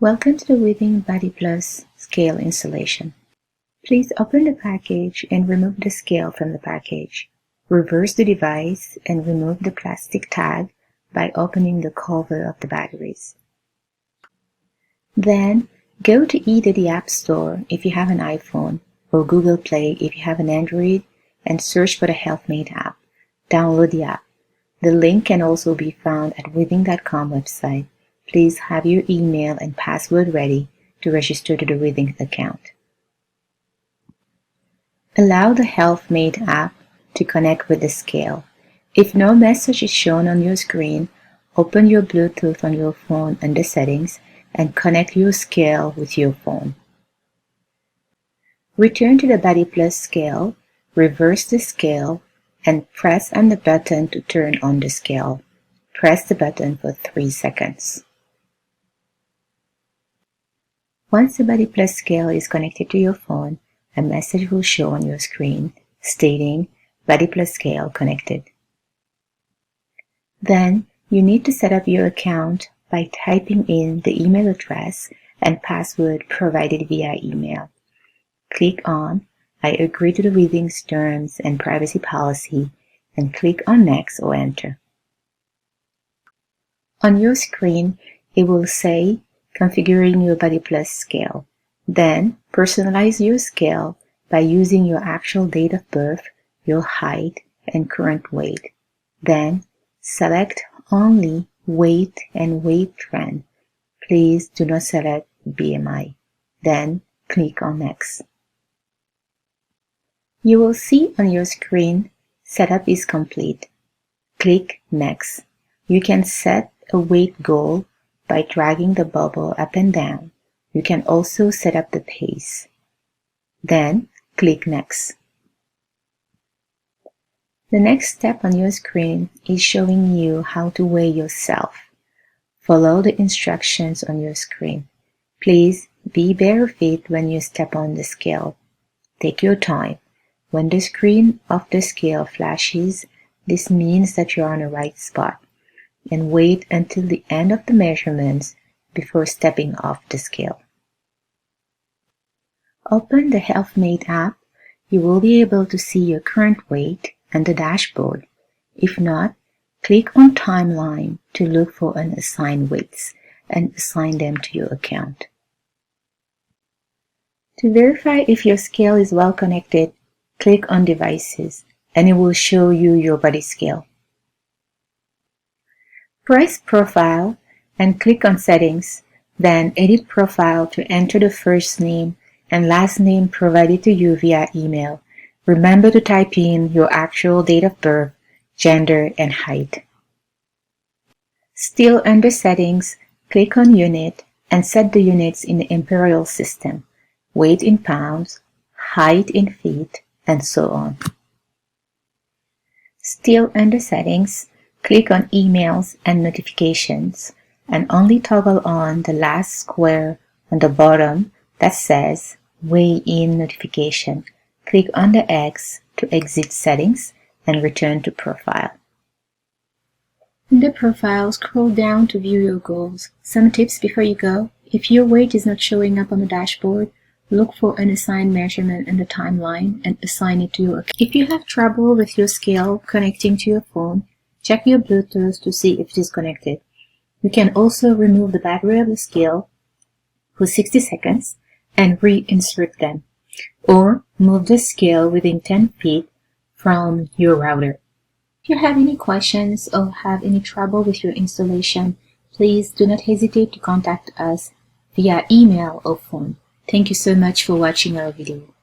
Welcome to the Withing Body Plus scale installation. Please open the package and remove the scale from the package. Reverse the device and remove the plastic tag by opening the cover of the batteries. Then, go to either the App Store if you have an iPhone or Google Play if you have an Android and search for the Health-Made app. Download the app. The link can also be found at withing.com website. Please have your email and password ready to register to the Withing account. Allow the Health-Made app to connect with the scale. If no message is shown on your screen, open your Bluetooth on your phone under Settings and connect your scale with your phone. Return to the Body Plus scale, reverse the scale, and press on the button to turn on the scale. Press the button for 3 seconds. Once the Body Plus scale is connected to your phone, a message will show on your screen stating Body Plus scale connected. Then, you need to set up your account by typing in the email address and password provided via email. Click on I agree to the Withing's terms and privacy policy and click on Next or Enter. On your screen, it will say Configuring your Body Plus scale. Then, personalize your scale by using your actual date of birth, your height, and current weight. Then, select only weight and weight trend. Please do not select BMI. Then, click on Next. You will see on your screen, Setup is complete. Click Next. You can set a weight goal by dragging the bubble up and down. You can also set up the pace. Then, click Next. The next step on your screen is showing you how to weigh yourself. Follow the instructions on your screen. Please be bare feet when you step on the scale. Take your time. When the screen of the scale flashes, this means that you're on the right spot. And wait until the end of the measurements before stepping off the scale. Open the Health-Made app. You will be able to see your current weight and the dashboard. If not, click on Timeline to look for unassigned weights and assign them to your account. To verify if your scale is well connected, click on Devices and it will show you your body scale. Press Profile and click on Settings, then Edit Profile to enter the first name and last name provided to you via email. Remember to type in your actual date of birth, gender, and height. Still under Settings, click on Unit and set the units in the imperial system, weight in pounds, height in feet, and so on. Still under Settings, click on Emails and Notifications and only toggle on the last square on the bottom that says Weigh-in Notification. Click on the X to exit Settings and return to Profile. In the Profile, scroll down to view your goals. Some tips before you go. If your weight is not showing up on the dashboard, look for an assigned measurement in the timeline and assign it to your account. If you have trouble with your scale connecting to your phone, check your Bluetooth to see if it is connected. You can also remove the battery of the scale for 60 seconds and reinsert them, or move the scale within 10 feet from your router. If you have any questions or have any trouble with your installation, please do not hesitate to contact us via email or phone. Thank you so much for watching our video.